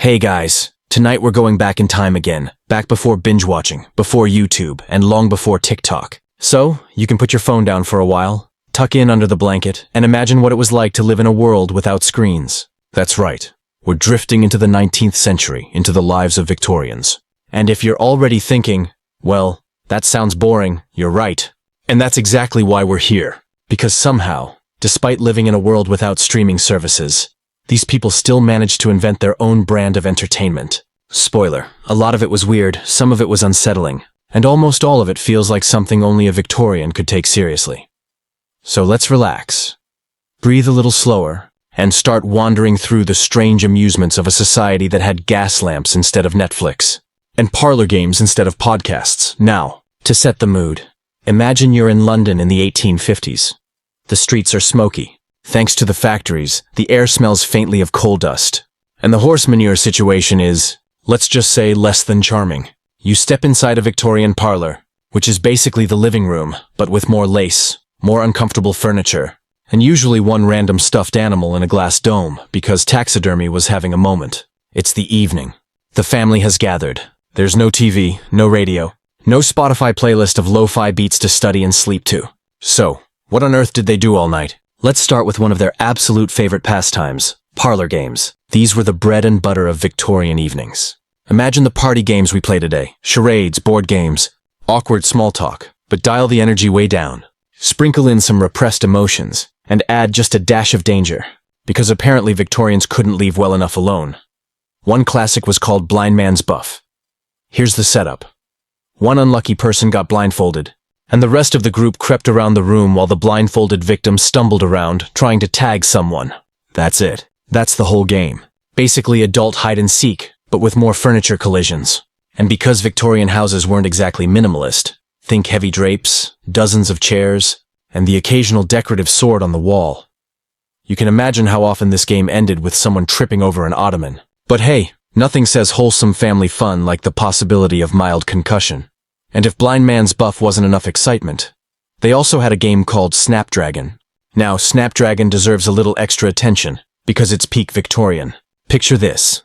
Hey guys, tonight we're going back in time again, back before binge watching, before YouTube, and long before TikTok. So, you can put your phone down for a while, tuck in under the blanket, and imagine what it was like to live in a world without screens. That's right. We're drifting into the 19th century, into the lives of Victorians. And if you're already thinking, well, that sounds boring, you're right. And that's exactly why we're here. Because somehow, despite living in a world without streaming services, these people still managed to invent their own brand of entertainment. Spoiler, a lot of it was weird, some of it was unsettling, and almost all of it feels like something only a Victorian could take seriously. So let's relax, breathe a little slower, and start wandering through the strange amusements of a society that had gas lamps instead of Netflix, and parlor games instead of podcasts. Now, to set the mood, imagine you're in London in the 1850s. The streets are smoky. Thanks to the factories, the air smells faintly of coal dust. And the horse manure situation is, let's just say, less than charming. You step inside a Victorian parlor, which is basically the living room, but with more lace, more uncomfortable furniture, and usually one random stuffed animal in a glass dome, because taxidermy was having a moment. It's the evening. The family has gathered. There's no TV, no radio, no Spotify playlist of lo-fi beats to study and sleep to. So, what on earth did they do all night? Let's start with one of their absolute favorite pastimes, parlor games. These were the bread and butter of Victorian evenings. Imagine the party games we play today, charades, board games, awkward small talk, but dial the energy way down. Sprinkle in some repressed emotions, and add just a dash of danger, because apparently Victorians couldn't leave well enough alone. One classic was called Blind Man's Buff. Here's the setup. One unlucky person got blindfolded, and the rest of the group crept around the room while the blindfolded victim stumbled around, trying to tag someone. That's it. That's the whole game. Basically adult hide-and-seek, but with more furniture collisions. And because Victorian houses weren't exactly minimalist, think heavy drapes, dozens of chairs, and the occasional decorative sword on the wall. You can imagine how often this game ended with someone tripping over an ottoman. But hey, nothing says wholesome family fun like the possibility of mild concussion. And if Blind Man's Buff wasn't enough excitement, they also had a game called Snapdragon. Now, Snapdragon deserves a little extra attention, because it's peak Victorian. Picture this.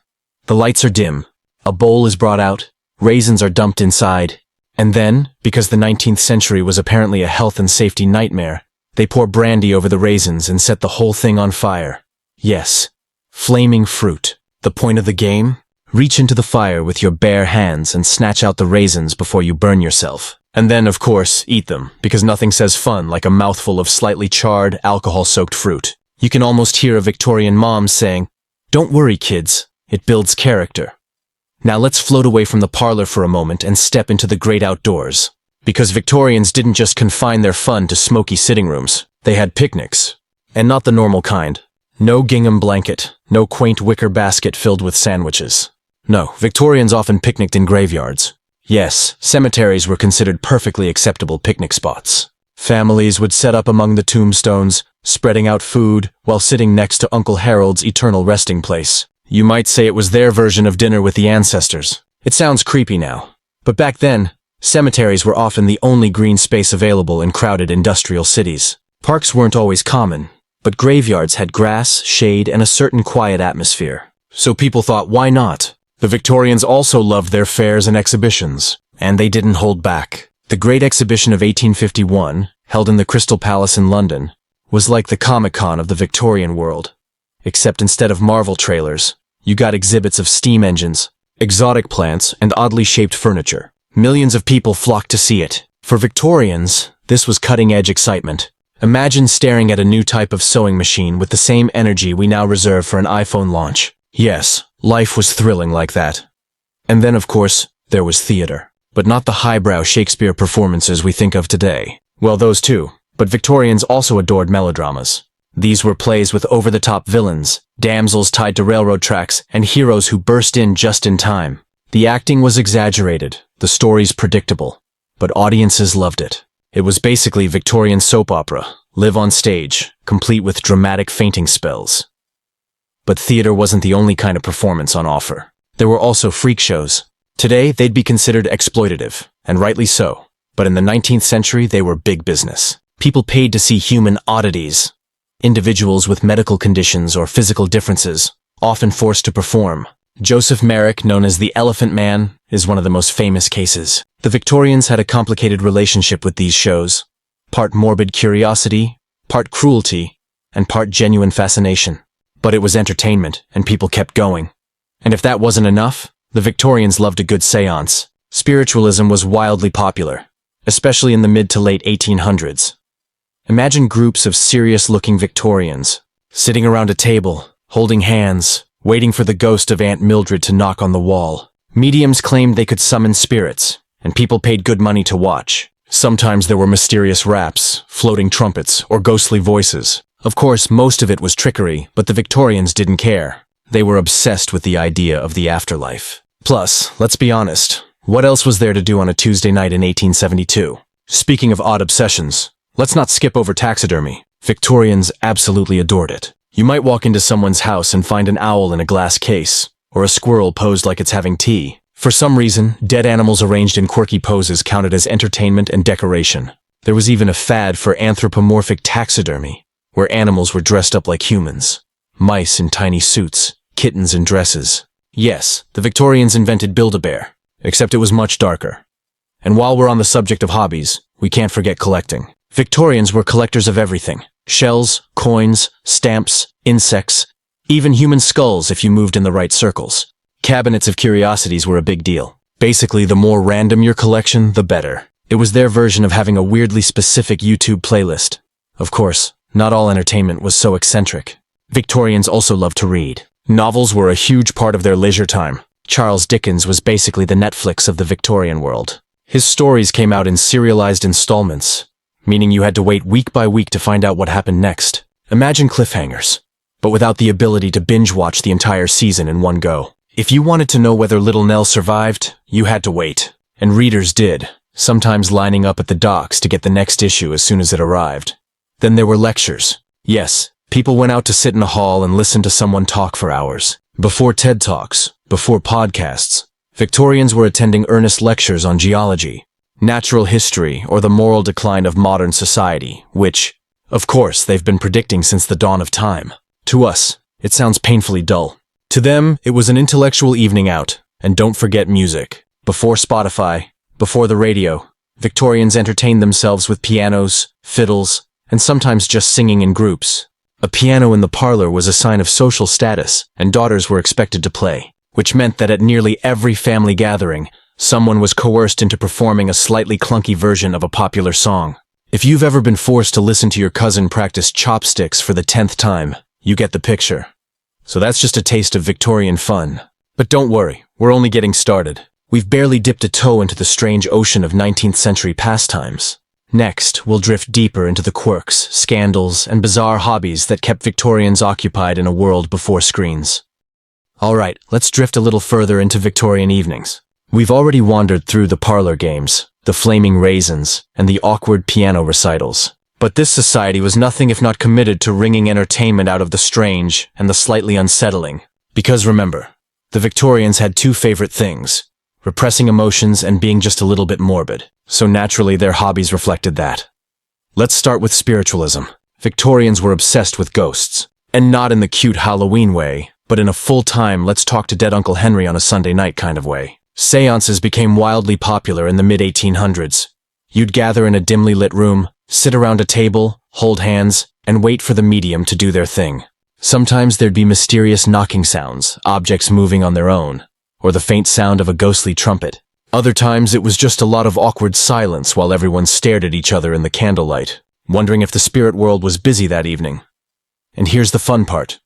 The lights are dim, a bowl is brought out, raisins are dumped inside, and then, because the 19th century was apparently a health and safety nightmare, they pour brandy over the raisins and set the whole thing on fire. Yes, flaming fruit. The point of the game? Reach into the fire with your bare hands and snatch out the raisins before you burn yourself. And then, of course, eat them, because nothing says fun like a mouthful of slightly charred, alcohol-soaked fruit. You can almost hear a Victorian mom saying, "Don't worry, kids, it builds character." Now let's float away from the parlor for a moment and step into the great outdoors. Because Victorians didn't just confine their fun to smoky sitting rooms. They had picnics. And not the normal kind. No gingham blanket, no quaint wicker basket filled with sandwiches. No, Victorians often picnicked in graveyards. Yes, cemeteries were considered perfectly acceptable picnic spots. Families would set up among the tombstones, spreading out food while sitting next to Uncle Harold's eternal resting place. You might say it was their version of dinner with the ancestors. It sounds creepy now. But back then, cemeteries were often the only green space available in crowded industrial cities. Parks weren't always common, but graveyards had grass, shade, and a certain quiet atmosphere. So people thought, why not? The Victorians also loved their fairs and exhibitions, and they didn't hold back. The Great Exhibition of 1851, held in the Crystal Palace in London, was like the Comic-Con of the Victorian world. Except instead of Marvel trailers, you got exhibits of steam engines, exotic plants, and oddly shaped furniture. Millions of people flocked to see it. For Victorians, this was cutting-edge excitement. Imagine staring at a new type of sewing machine with the same energy we now reserve for an iPhone launch. Yes, life was thrilling like that. And then, of course, there was theater. But not the highbrow Shakespeare performances we think of today. Well, those too. But Victorians also adored melodramas. These were plays with over-the-top villains, damsels tied to railroad tracks, and heroes who burst in just in time. The acting was exaggerated, the stories predictable, but audiences loved it. It was basically Victorian soap opera, live on stage, complete with dramatic fainting spells. But theater wasn't the only kind of performance on offer. There were also freak shows. Today, they'd be considered exploitative, and rightly so. But in the 19th century, they were big business. People paid to see human oddities. Individuals with medical conditions or physical differences, often forced to perform. Joseph Merrick, known as the Elephant Man, is one of the most famous cases. The Victorians had a complicated relationship with these shows. Part morbid curiosity, part cruelty, and part genuine fascination. But it was entertainment, and people kept going. And if that wasn't enough, the Victorians loved a good séance. Spiritualism was wildly popular, especially in the mid to late 1800s. Imagine groups of serious-looking Victorians, sitting around a table, holding hands, waiting for the ghost of Aunt Mildred to knock on the wall. Mediums claimed they could summon spirits, and people paid good money to watch. Sometimes there were mysterious raps, floating trumpets, or ghostly voices. Of course, most of it was trickery, but the Victorians didn't care. They were obsessed with the idea of the afterlife. Plus, let's be honest, what else was there to do on a Tuesday night in 1872? Speaking of odd obsessions, let's not skip over taxidermy. Victorians absolutely adored it. You might walk into someone's house and find an owl in a glass case, or a squirrel posed like it's having tea. For some reason, dead animals arranged in quirky poses counted as entertainment and decoration. There was even a fad for anthropomorphic taxidermy, where animals were dressed up like humans. Mice in tiny suits, kittens in dresses. Yes, the Victorians invented Build-A-Bear, except it was much darker. And while we're on the subject of hobbies, we can't forget collecting. Victorians were collectors of everything. Shells, coins, stamps, insects, even human skulls if you moved in the right circles. Cabinets of curiosities were a big deal. Basically, the more random your collection, the better. It was their version of having a weirdly specific YouTube playlist. Of course, not all entertainment was so eccentric. Victorians also loved to read. Novels were a huge part of their leisure time. Charles Dickens was basically the Netflix of the Victorian world. His stories came out in serialized installments, meaning you had to wait week by week to find out what happened next. Imagine cliffhangers, but without the ability to binge-watch the entire season in one go. If you wanted to know whether Little Nell survived, you had to wait. And readers did, sometimes lining up at the docks to get the next issue as soon as it arrived. Then there were lectures. Yes, people went out to sit in a hall and listen to someone talk for hours. Before TED Talks, before podcasts, Victorians were attending earnest lectures on geology, natural history, or the moral decline of modern society, which, of course, they've been predicting since the dawn of time. To us, it sounds painfully dull. To them, it was an intellectual evening out, and don't forget music. Before Spotify, before the radio, Victorians entertained themselves with pianos, fiddles, and sometimes just singing in groups. A piano in the parlor was a sign of social status, and daughters were expected to play, which meant that at nearly every family gathering, someone was coerced into performing a slightly clunky version of a popular song. If you've ever been forced to listen to your cousin practice chopsticks for the 10th time, you get the picture. So that's just a taste of Victorian fun. But don't worry, we're only getting started. We've barely dipped a toe into the strange ocean of 19th century pastimes. Next, we'll drift deeper into the quirks, scandals, and bizarre hobbies that kept Victorians occupied in a world before screens. Alright, let's drift a little further into Victorian evenings. We've already wandered through the parlor games, the flaming raisins, and the awkward piano recitals. But this society was nothing if not committed to wringing entertainment out of the strange and the slightly unsettling. Because remember, the Victorians had two favorite things: repressing emotions and being just a little bit morbid. So naturally, their hobbies reflected that. Let's start with spiritualism. Victorians were obsessed with ghosts. And not in the cute Halloween way, but in a full-time let's talk to dead Uncle Henry on a Sunday night kind of way. Séances became wildly popular in the mid-1800s. You'd gather in a dimly lit room, sit around a table, hold hands, and wait for the medium to do their thing. Sometimes there'd be mysterious knocking sounds, objects moving on their own, or the faint sound of a ghostly trumpet. Other times it was just a lot of awkward silence while everyone stared at each other in the candlelight, wondering if the spirit world was busy that evening. And here's the fun part.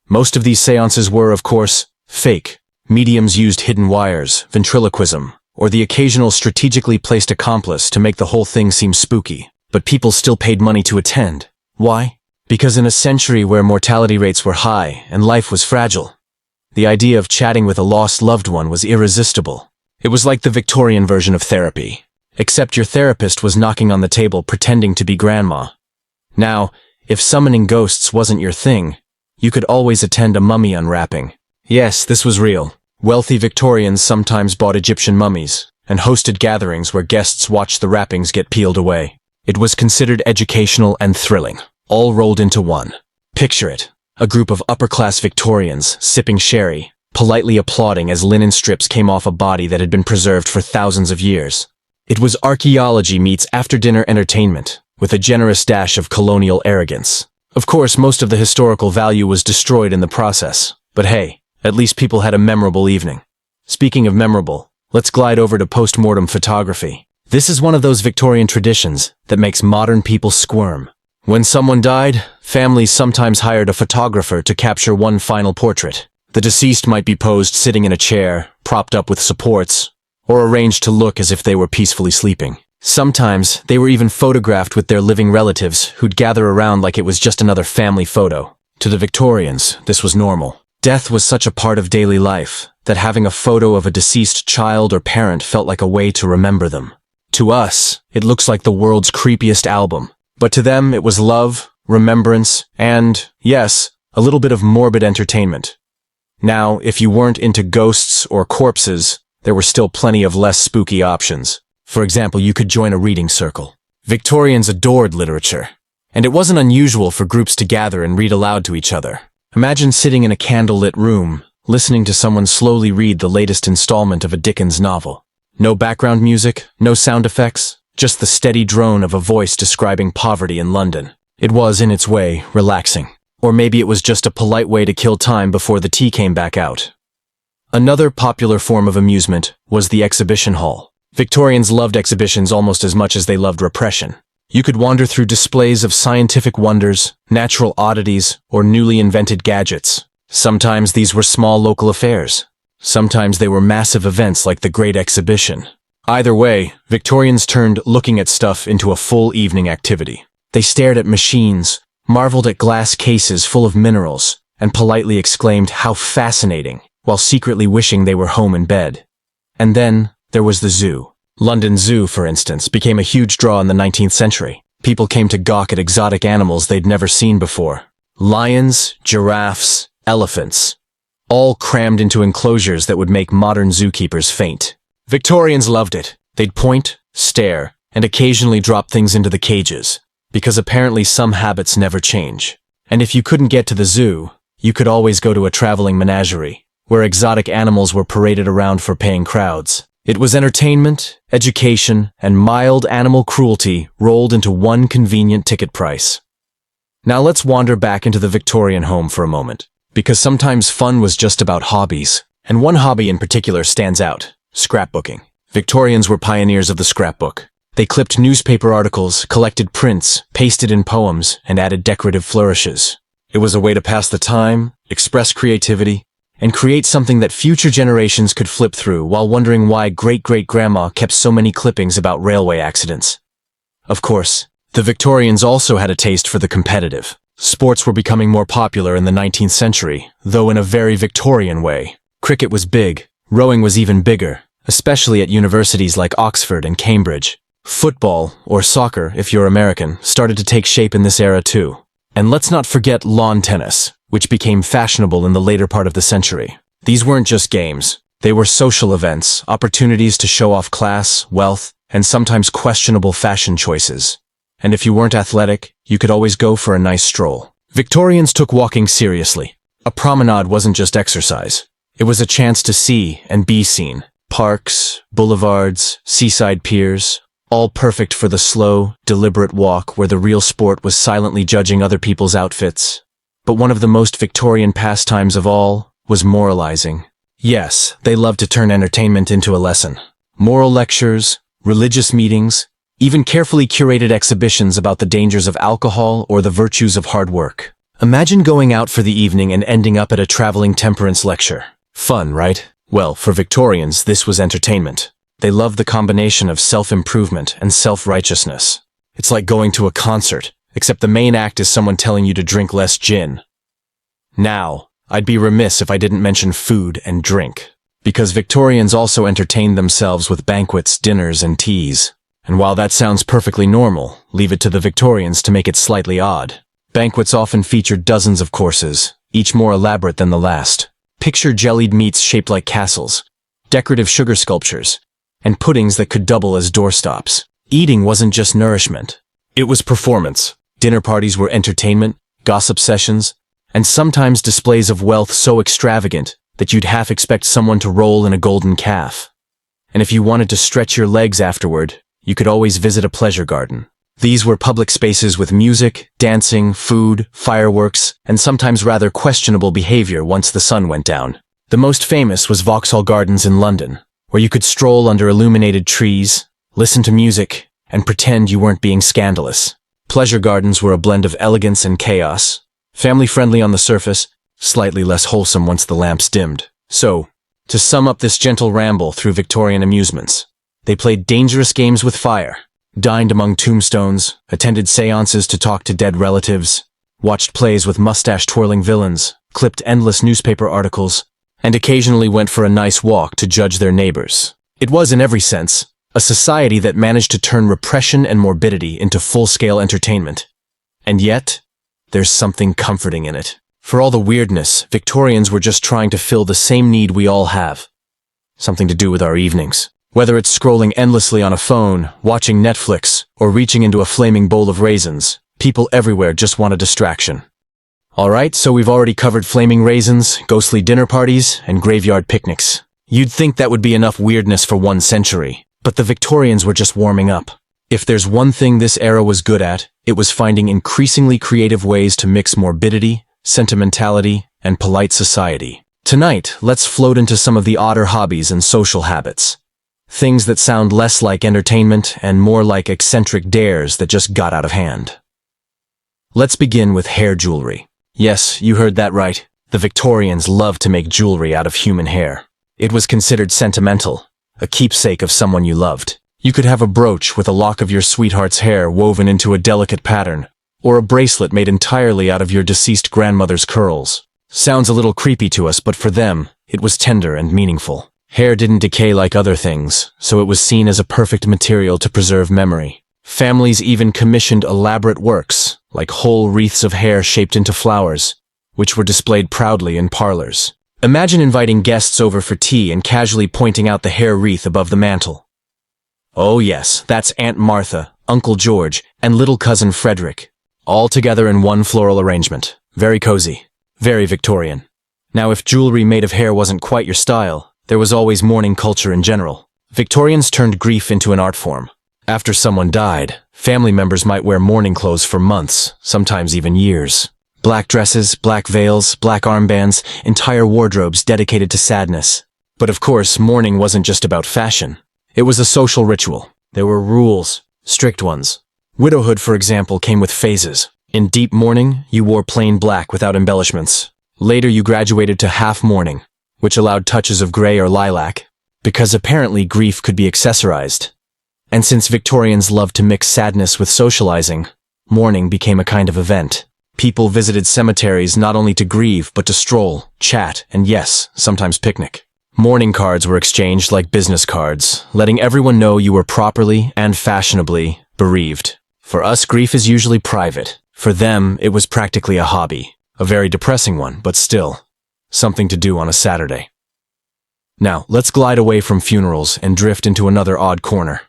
Most of these séances were, of course, fake. Mediums used hidden wires, ventriloquism, or the occasional strategically placed accomplice to make the whole thing seem spooky. But people still paid money to attend. Why? Because in a century where mortality rates were high and life was fragile, the idea of chatting with a lost loved one was irresistible. It was like the Victorian version of therapy, except your therapist was knocking on the table pretending to be grandma. Now, if summoning ghosts wasn't your thing, you could always attend a mummy unwrapping. Yes, this was real. Wealthy Victorians sometimes bought Egyptian mummies and hosted gatherings where guests watched the wrappings get peeled away. It was considered educational and thrilling, all rolled into one. Picture it, a group of upper-class Victorians sipping sherry, politely applauding as linen strips came off a body that had been preserved for thousands of years. It was archaeology meets after-dinner entertainment, with a generous dash of colonial arrogance. Of course, most of the historical value was destroyed in the process, but hey, at least people had a memorable evening. Speaking of memorable, let's glide over to post-mortem photography. This is one of those Victorian traditions that makes modern people squirm. When someone died, families sometimes hired a photographer to capture one final portrait. The deceased might be posed sitting in a chair, propped up with supports, or arranged to look as if they were peacefully sleeping. Sometimes, they were even photographed with their living relatives who'd gather around like it was just another family photo. To the Victorians, this was normal. Death was such a part of daily life that having a photo of a deceased child or parent felt like a way to remember them. To us, it looks like the world's creepiest album. But to them, it was love, remembrance, and, yes, a little bit of morbid entertainment. Now, if you weren't into ghosts or corpses, there were still plenty of less spooky options. For example, you could join a reading circle. Victorians adored literature, and it wasn't unusual for groups to gather and read aloud to each other. Imagine sitting in a candlelit room, listening to someone slowly read the latest installment of a Dickens novel. No background music, no sound effects, just the steady drone of a voice describing poverty in London. It was, in its way, relaxing. Or maybe it was just a polite way to kill time before the tea came back out. Another popular form of amusement was the exhibition hall. Victorians loved exhibitions almost as much as they loved repression. You could wander through displays of scientific wonders, natural oddities, or newly invented gadgets. Sometimes these were small local affairs. Sometimes they were massive events like the Great Exhibition. Either way, Victorians turned looking at stuff into a full evening activity. They stared at machines, marveled at glass cases full of minerals, and politely exclaimed, "How fascinating," while secretly wishing they were home in bed. And then, there was the zoo. London Zoo, for instance, became a huge draw in the 19th century. People came to gawk at exotic animals they'd never seen before. Lions, giraffes, elephants, all crammed into enclosures that would make modern zookeepers faint. Victorians loved it. They'd point, stare, and occasionally drop things into the cages, because apparently some habits never change. And if you couldn't get to the zoo, you could always go to a traveling menagerie, where exotic animals were paraded around for paying crowds. It was entertainment, education, and mild animal cruelty rolled into one convenient ticket price. Now let's wander back into the Victorian home for a moment, because sometimes fun was just about hobbies, and one hobby in particular stands out: scrapbooking. Victorians were pioneers of the scrapbook. They clipped newspaper articles, collected prints, pasted in poems, and added decorative flourishes. It was a way to pass the time, express creativity, and create something that future generations could flip through while wondering why great-great-grandma kept so many clippings about railway accidents. Of course, the Victorians also had a taste for the competitive. Sports were becoming more popular in the 19th century, though in a very Victorian way. Cricket was big, rowing was even bigger, especially at universities like Oxford and Cambridge. Football, or soccer if you're American, started to take shape in this era too. And let's not forget lawn tennis, which became fashionable in the later part of the century. These weren't just games. They were social events, opportunities to show off class, wealth, and sometimes questionable fashion choices. And if you weren't athletic, you could always go for a nice stroll. Victorians took walking seriously. A promenade wasn't just exercise. It was a chance to see and be seen. Parks, boulevards, seaside piers, all perfect for the slow, deliberate walk where the real sport was silently judging other people's outfits. But one of the most Victorian pastimes of all was moralizing. Yes, they loved to turn entertainment into a lesson. Moral lectures, religious meetings, even carefully curated exhibitions about the dangers of alcohol or the virtues of hard work. Imagine going out for the evening and ending up at a traveling temperance lecture. Fun, right? Well, for Victorians, this was entertainment. They loved the combination of self-improvement and self-righteousness. It's like going to a concert, except the main act is someone telling you to drink less gin. Now, I'd be remiss if I didn't mention food and drink, because Victorians also entertained themselves with banquets, dinners, and teas. And while that sounds perfectly normal, leave it to the Victorians to make it slightly odd. Banquets often featured dozens of courses, each more elaborate than the last. Picture jellied meats shaped like castles, decorative sugar sculptures, and puddings that could double as doorstops. Eating wasn't just nourishment. It was performance. Dinner parties were entertainment, gossip sessions, and sometimes displays of wealth so extravagant that you'd half expect someone to roll in a golden calf. And if you wanted to stretch your legs afterward, you could always visit a pleasure garden. These were public spaces with music, dancing, food, fireworks, and sometimes rather questionable behavior once the sun went down. The most famous was Vauxhall Gardens in London, where you could stroll under illuminated trees, listen to music, and pretend you weren't being scandalous. Pleasure gardens were a blend of elegance and chaos, family-friendly on the surface, slightly less wholesome once the lamps dimmed. So, to sum up this gentle ramble through Victorian amusements, they played dangerous games with fire, dined among tombstones, attended séances to talk to dead relatives, watched plays with mustache-twirling villains, clipped endless newspaper articles, and occasionally went for a nice walk to judge their neighbors. It was, in every sense, a society that managed to turn repression and morbidity into full-scale entertainment. And yet, there's something comforting in it. For all the weirdness, Victorians were just trying to fill the same need we all have. Something to do with our evenings. Whether it's scrolling endlessly on a phone, watching Netflix, or reaching into a flaming bowl of raisins, people everywhere just want a distraction. Alright, so we've already covered flaming raisins, ghostly dinner parties, and graveyard picnics. You'd think that would be enough weirdness for 1 century, but the Victorians were just warming up. If there's one thing this era was good at, it was finding increasingly creative ways to mix morbidity, sentimentality, and polite society. Tonight, let's float into some of the odder hobbies and social habits. Things that sound less like entertainment and more like eccentric dares that just got out of hand. Let's begin with hair jewelry. Yes, you heard that right. The Victorians loved to make jewelry out of human hair. It was considered sentimental, a keepsake of someone you loved. You could have a brooch with a lock of your sweetheart's hair woven into a delicate pattern, or a bracelet made entirely out of your deceased grandmother's curls. Sounds a little creepy to us, but for them, it was tender and meaningful. Hair didn't decay like other things, so it was seen as a perfect material to preserve memory. Families even commissioned elaborate works, like whole wreaths of hair shaped into flowers, which were displayed proudly in parlors. Imagine inviting guests over for tea and casually pointing out the hair wreath above the mantel. Oh yes, that's Aunt Martha, Uncle George, and little cousin Frederick, all together in one floral arrangement. Very cozy, very Victorian. Now, if jewelry made of hair wasn't quite your style, there was always mourning culture in general. Victorians turned grief into an art form. After someone died, family members might wear mourning clothes for months, sometimes even years. Black dresses, black veils, black armbands, entire wardrobes dedicated to sadness. But of course, mourning wasn't just about fashion. It was a social ritual. There were rules, strict ones. Widowhood, for example, came with phases. In deep mourning, you wore plain black without embellishments. Later, you graduated to half mourning, which allowed touches of gray or lilac, because apparently grief could be accessorized. And since Victorians loved to mix sadness with socializing, mourning became a kind of event. People visited cemeteries not only to grieve, but to stroll, chat, and yes, sometimes picnic. Mourning cards were exchanged like business cards, letting everyone know you were properly and fashionably bereaved. For us, grief is usually private. For them, it was practically a hobby. A very depressing one, but still, something to do on a Saturday. Now, let's glide away from funerals and drift into another odd corner.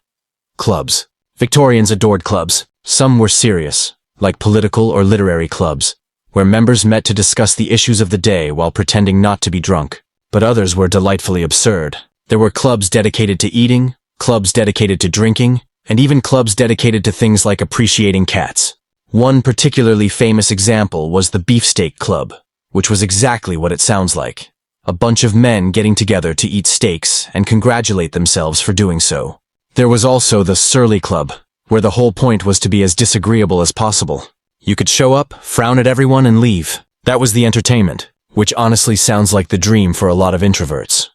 Clubs. Victorians adored clubs. Some were serious, like political or literary clubs, where members met to discuss the issues of the day while pretending not to be drunk. But others were delightfully absurd. There were clubs dedicated to eating, clubs dedicated to drinking, and even clubs dedicated to things like appreciating cats. One particularly famous example was the Beefsteak Club, which was exactly what it sounds like. A bunch of men getting together to eat steaks and congratulate themselves for doing so. There was also the Surly Club, where the whole point was to be as disagreeable as possible. You could show up, frown at everyone, and leave. That was the entertainment, which honestly sounds like the dream for a lot of introverts.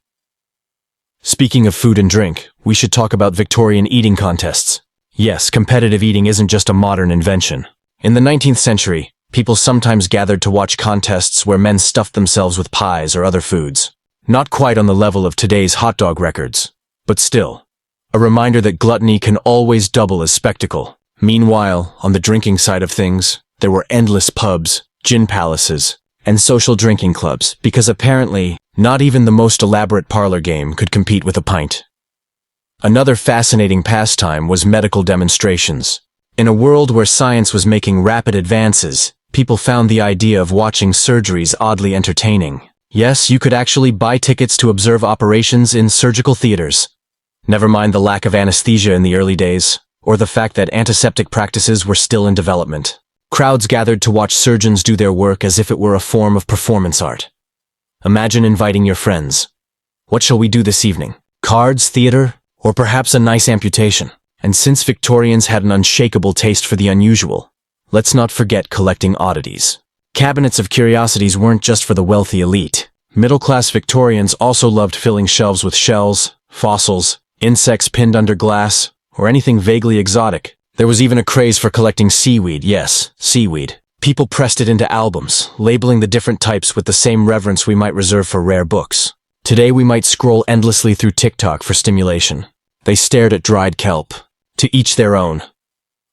Speaking of food and drink, we should talk about Victorian eating contests. Yes, competitive eating isn't just a modern invention. In the 19th century, people sometimes gathered to watch contests where men stuffed themselves with pies or other foods. Not quite on the level of today's hot dog records, but still, a reminder that gluttony can always double as spectacle. Meanwhile, on the drinking side of things, there were endless pubs, gin palaces, and social drinking clubs, because apparently, not even the most elaborate parlor game could compete with a pint. Another fascinating pastime was medical demonstrations. In a world where science was making rapid advances, people found the idea of watching surgeries oddly entertaining. Yes, you could actually buy tickets to observe operations in surgical theaters. Never mind the lack of anesthesia in the early days, or the fact that antiseptic practices were still in development. Crowds gathered to watch surgeons do their work as if it were a form of performance art. Imagine inviting your friends. What shall we do this evening? Cards, theater, or perhaps a nice amputation? And since Victorians had an unshakable taste for the unusual, let's not forget collecting oddities. Cabinets of curiosities weren't just for the wealthy elite. Middle-class Victorians also loved filling shelves with shells, fossils, insects pinned under glass, or anything vaguely exotic. There was even a craze for collecting seaweed. Yes, seaweed. People pressed it into albums, labeling the different types with the same reverence we might reserve for rare books. Today we might scroll endlessly through TikTok for stimulation. They stared at dried kelp. To each their own.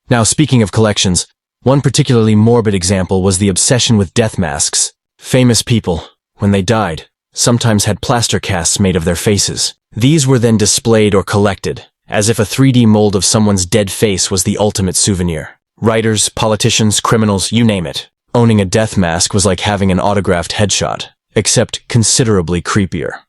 Now, speaking of collections, one particularly morbid example was the obsession with death masks. Famous people, when they died, sometimes had plaster casts made of their faces. These were then displayed or collected, as if a 3D mold of someone's dead face was the ultimate souvenir. Writers, politicians, criminals, you name it. Owning a death mask was like having an autographed headshot, except considerably creepier.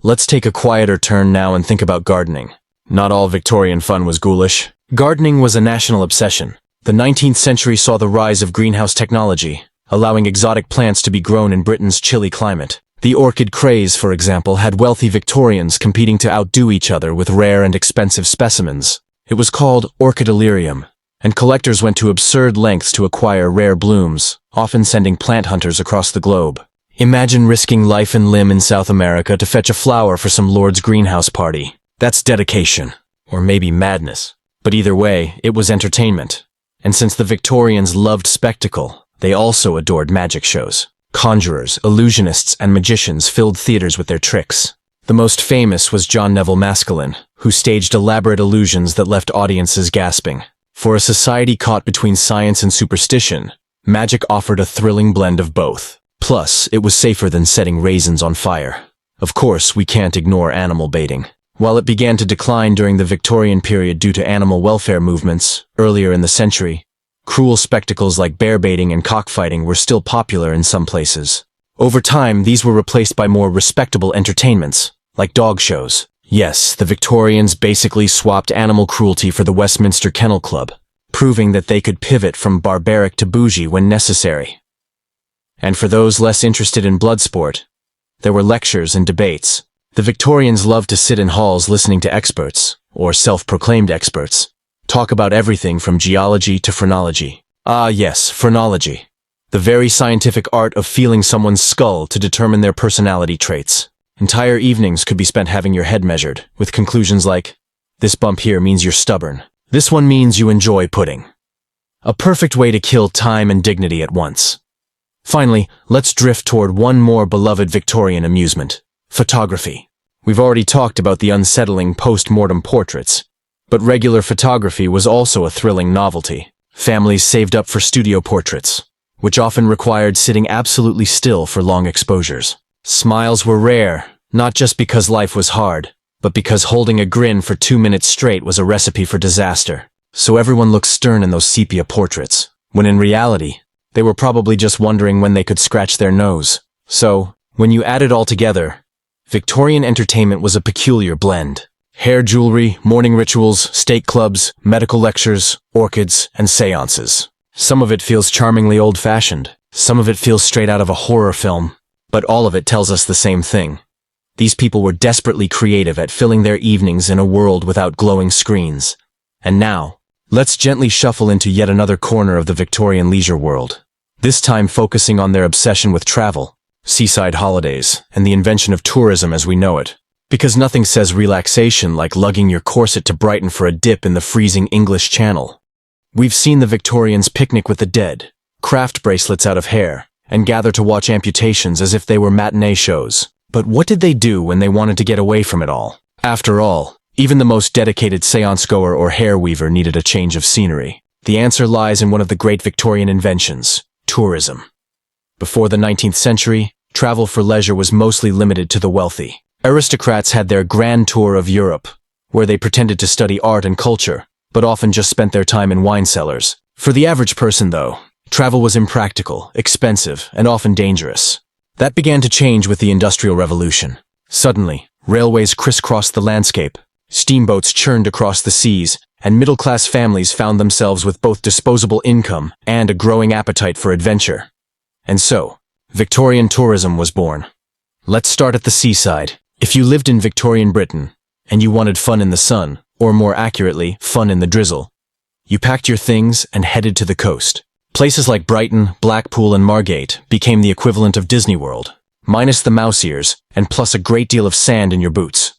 Let's take a quieter turn now and think about gardening. Not all Victorian fun was ghoulish. Gardening was a national obsession. The 19th century saw the rise of greenhouse technology, allowing exotic plants to be grown in Britain's chilly climate. The orchid craze, for example, had wealthy Victorians competing to outdo each other with rare and expensive specimens. It was called orchidolarium, and collectors went to absurd lengths to acquire rare blooms, often sending plant hunters across the globe. Imagine risking life and limb in South America to fetch a flower for some lord's greenhouse party. That's dedication, or maybe madness. But either way, it was entertainment. And since the Victorians loved spectacle, they also adored magic shows. Conjurers, illusionists, and magicians filled theaters with their tricks. The most famous was John Neville Maskelyne, who staged elaborate illusions that left audiences gasping. For a society caught between science and superstition, magic offered a thrilling blend of both. Plus, it was safer than setting raisins on fire. Of course, we can't ignore animal baiting. While it began to decline during the Victorian period due to animal welfare movements earlier in the century, cruel spectacles like bear baiting and cockfighting were still popular in some places. Over time, these were replaced by more respectable entertainments, like dog shows. Yes, the Victorians basically swapped animal cruelty for the Westminster Kennel Club, proving that they could pivot from barbaric to bougie when necessary. And for those less interested in blood sport, there were lectures and debates. The Victorians loved to sit in halls listening to experts, or self-proclaimed experts, talk about everything from geology to phrenology. Ah yes, phrenology. The very scientific art of feeling someone's skull to determine their personality traits. Entire evenings could be spent having your head measured, with conclusions like, this bump here means you're stubborn. This one means you enjoy pudding. A perfect way to kill time and dignity at once. Finally, let's drift toward one more beloved Victorian amusement. Photography. We've already talked about the unsettling post-mortem portraits, but regular photography was also a thrilling novelty. Families saved up for studio portraits, which often required sitting absolutely still for long exposures. Smiles were rare, not just because life was hard, but because holding a grin for 2 minutes straight was a recipe for disaster. So everyone looked stern in those sepia portraits, when in reality, they were probably just wondering when they could scratch their nose. So, when you add it all together, Victorian entertainment was a peculiar blend. Hair jewelry, morning rituals, steak clubs, medical lectures, orchids, and séances. Some of it feels charmingly old-fashioned. Some of it feels straight out of a horror film. But all of it tells us the same thing. These people were desperately creative at filling their evenings in a world without glowing screens. And now, let's gently shuffle into yet another corner of the Victorian leisure world. This time focusing on their obsession with travel, seaside holidays, and the invention of tourism as we know it. Because nothing says relaxation like lugging your corset to Brighton for a dip in the freezing English Channel. We've seen the Victorians picnic with the dead, craft bracelets out of hair, and gather to watch amputations as if they were matinee shows. But what did they do when they wanted to get away from it all? After all, even the most dedicated seance goer or hair weaver needed a change of scenery. The answer lies in one of the great Victorian inventions, tourism. Before the 19th century, travel for leisure was mostly limited to the wealthy. Aristocrats had their grand tour of Europe, where they pretended to study art and culture, but often just spent their time in wine cellars. For the average person, though, travel was impractical, expensive, and often dangerous. That began to change with the Industrial Revolution. Suddenly, railways crisscrossed the landscape, steamboats churned across the seas, and middle-class families found themselves with both disposable income and a growing appetite for adventure. And so, Victorian tourism was born. Let's start at the seaside. If you lived in Victorian Britain, and you wanted fun in the sun, or more accurately, fun in the drizzle, you packed your things and headed to the coast. Places like Brighton, Blackpool, and Margate became the equivalent of Disney World, minus the mouse ears, and plus a great deal of sand in your boots.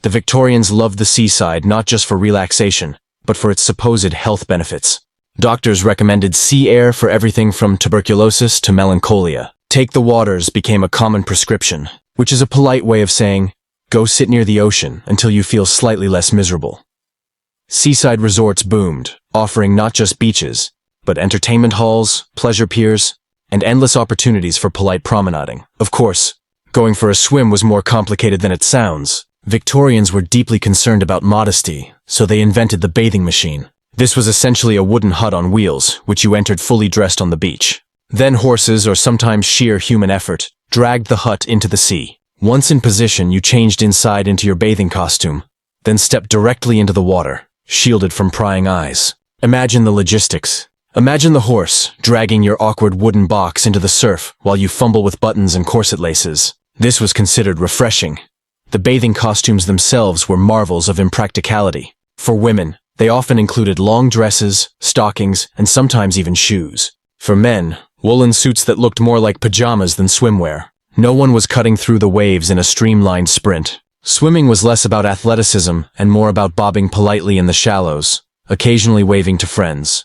The Victorians loved the seaside not just for relaxation, but for its supposed health benefits. Doctors recommended sea air for everything from tuberculosis to melancholia. Take the waters became a common prescription, which is a polite way of saying, go sit near the ocean until you feel slightly less miserable. Seaside resorts boomed, offering not just beaches, but entertainment halls, pleasure piers, and endless opportunities for polite promenading. Of course, going for a swim was more complicated than it sounds. Victorians were deeply concerned about modesty, so they invented the bathing machine. This was essentially a wooden hut on wheels, which you entered fully dressed on the beach. Then horses, or sometimes sheer human effort, dragged the hut into the sea. Once in position, you changed inside into your bathing costume, then stepped directly into the water, shielded from prying eyes. Imagine the logistics. Imagine the horse dragging your awkward wooden box into the surf while you fumble with buttons and corset laces. This was considered refreshing. The bathing costumes themselves were marvels of impracticality. For women, they often included long dresses, stockings, and sometimes even shoes. For men, woolen suits that looked more like pajamas than swimwear. No one was cutting through the waves in a streamlined sprint. Swimming was less about athleticism and more about bobbing politely in the shallows, occasionally waving to friends.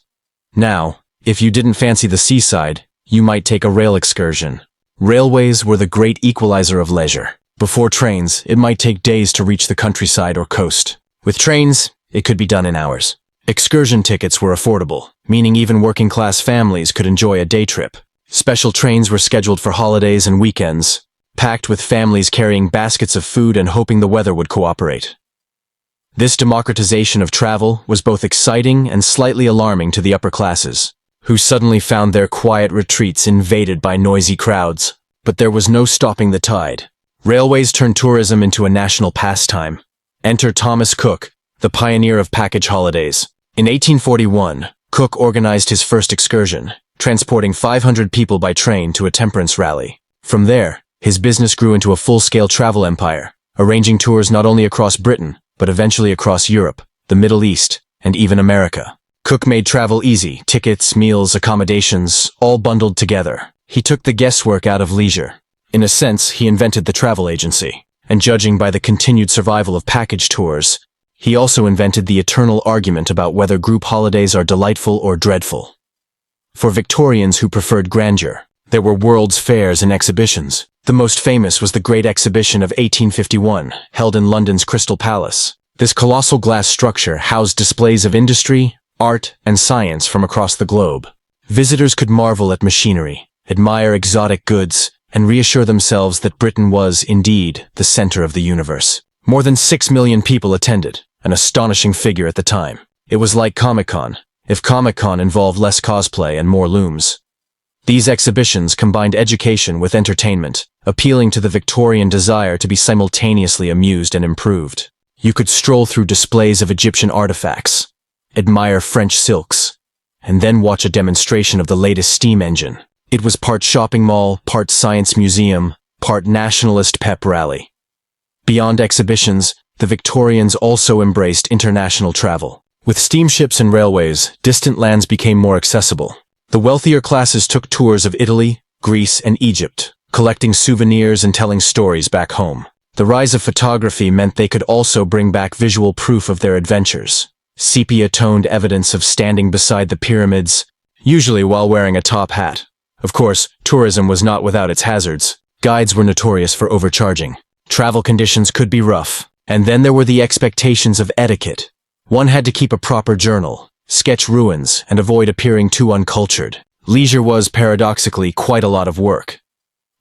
Now, if you didn't fancy the seaside, you might take a rail excursion. Railways were the great equalizer of leisure. Before trains, it might take days to reach the countryside or coast. With trains, it could be done in hours. Excursion tickets were affordable, meaning even working-class families could enjoy a day trip. Special trains were scheduled for holidays and weekends, packed with families carrying baskets of food and hoping the weather would cooperate. This democratization of travel was both exciting and slightly alarming to the upper classes, who suddenly found their quiet retreats invaded by noisy crowds. But there was no stopping the tide. Railways turned tourism into a national pastime. Enter Thomas Cook, the pioneer of package holidays. In 1841, Cook organized his first excursion, transporting 500 people by train to a temperance rally. From there, his business grew into a full-scale travel empire, arranging tours not only across Britain, but eventually across Europe, the Middle East, and even America. Cook made travel easy, tickets, meals, accommodations, all bundled together. He took the guesswork out of leisure. In a sense, he invented the travel agency. And judging by the continued survival of package tours, he also invented the eternal argument about whether group holidays are delightful or dreadful. For Victorians who preferred grandeur, there were world's fairs and exhibitions. The most famous was the Great Exhibition of 1851, held in London's Crystal Palace. This colossal glass structure housed displays of industry, art, and science from across the globe. Visitors could marvel at machinery, admire exotic goods, and reassure themselves that Britain was, indeed, the center of the universe. More than 6 million people attended, an astonishing figure at the time. It was like Comic-Con, if Comic-Con involved less cosplay and more looms. These exhibitions combined education with entertainment, appealing to the Victorian desire to be simultaneously amused and improved. You could stroll through displays of Egyptian artifacts, admire French silks, and then watch a demonstration of the latest steam engine. It was part shopping mall, part science museum, part nationalist pep rally. Beyond exhibitions, the Victorians also embraced international travel. With steamships and railways, distant lands became more accessible. The wealthier classes took tours of Italy, Greece, and Egypt, collecting souvenirs and telling stories back home. The rise of photography meant they could also bring back visual proof of their adventures. Sepia-toned evidence of standing beside the pyramids, usually while wearing a top hat. Of course, tourism was not without its hazards. Guides were notorious for overcharging. Travel conditions could be rough. And then there were the expectations of etiquette. One had to keep a proper journal, sketch ruins, and avoid appearing too uncultured. Leisure was, paradoxically, quite a lot of work.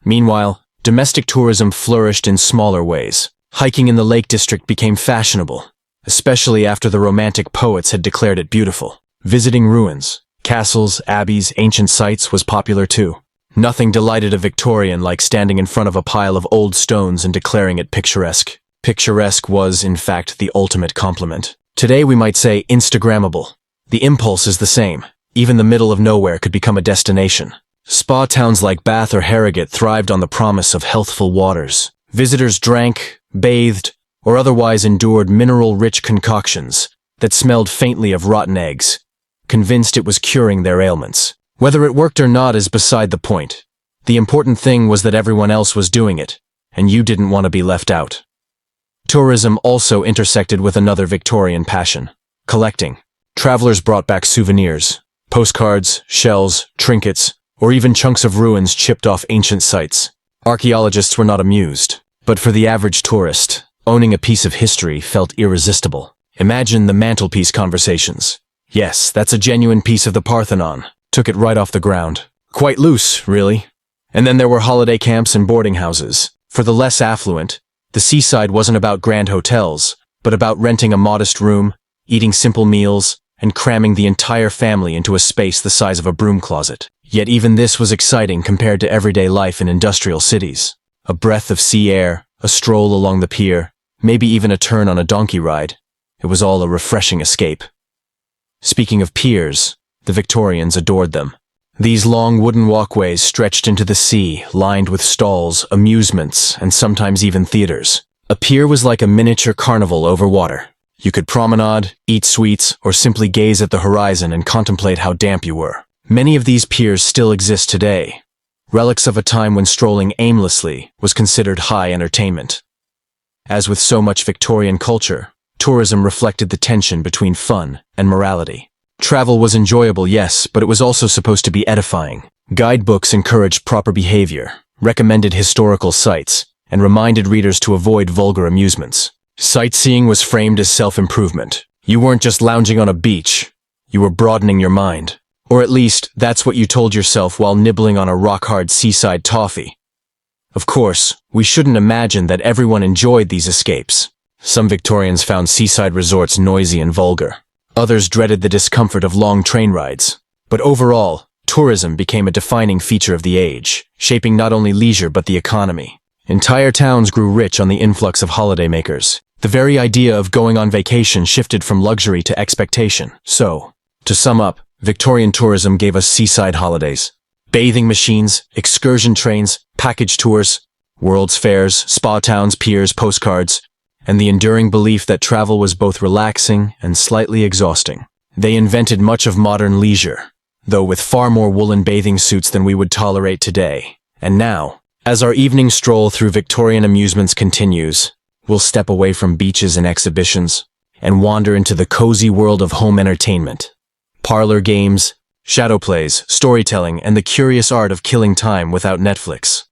Meanwhile, domestic tourism flourished in smaller ways. Hiking in the Lake District became fashionable, especially after the Romantic poets had declared it beautiful. Visiting ruins, castles, abbeys, ancient sites was popular too. Nothing delighted a Victorian like standing in front of a pile of old stones and declaring it picturesque. Picturesque was, in fact, the ultimate compliment. Today we might say Instagrammable. The impulse is the same. Even the middle of nowhere could become a destination. Spa towns like Bath or Harrogate thrived on the promise of healthful waters. Visitors drank, bathed, or otherwise endured mineral-rich concoctions that smelled faintly of rotten eggs, convinced it was curing their ailments. Whether it worked or not is beside the point. The important thing was that everyone else was doing it, and you didn't want to be left out. Tourism also intersected with another Victorian passion: collecting. Travelers brought back souvenirs, postcards, shells, trinkets, or even chunks of ruins chipped off ancient sites. Archaeologists were not amused, but for the average tourist, owning a piece of history felt irresistible. Imagine the mantelpiece conversations. Yes, that's a genuine piece of the Parthenon. Took it right off the ground. Quite loose, really. And then there were holiday camps and boarding houses. For the less affluent, the seaside wasn't about grand hotels, but about renting a modest room, eating simple meals, and cramming the entire family into a space the size of a broom closet. Yet even this was exciting compared to everyday life in industrial cities. A breath of sea air, a stroll along the pier, maybe even a turn on a donkey ride. It was all a refreshing escape. Speaking of piers, the Victorians adored them. These long wooden walkways stretched into the sea, lined with stalls, amusements, and sometimes even theaters. A pier was like a miniature carnival over water. You could promenade, eat sweets, or simply gaze at the horizon and contemplate how damp you were. Many of these piers still exist today, relics of a time when strolling aimlessly was considered high entertainment. As with so much Victorian culture, tourism reflected the tension between fun and morality. Travel was enjoyable, yes, but it was also supposed to be edifying. Guidebooks encouraged proper behavior, recommended historical sites, and reminded readers to avoid vulgar amusements. Sightseeing was framed as self-improvement. You weren't just lounging on a beach, you were broadening your mind. Or at least, that's what you told yourself while nibbling on a rock-hard seaside toffee. Of course, we shouldn't imagine that everyone enjoyed these escapes. Some Victorians found seaside resorts noisy and vulgar. Others dreaded the discomfort of long train rides. But overall, tourism became a defining feature of the age, shaping not only leisure but the economy. Entire towns grew rich on the influx of holidaymakers. The very idea of going on vacation shifted from luxury to expectation. So, to sum up, Victorian tourism gave us seaside holidays. Bathing machines, excursion trains, package tours, world's fairs, spa towns, piers, postcards, and the enduring belief that travel was both relaxing and slightly exhausting. They invented much of modern leisure, though with far more woolen bathing suits than we would tolerate today. And now, as our evening stroll through Victorian amusements continues, we'll step away from beaches and exhibitions and wander into the cozy world of home entertainment. Parlor games, shadow plays, storytelling, and the curious art of killing time without Netflix.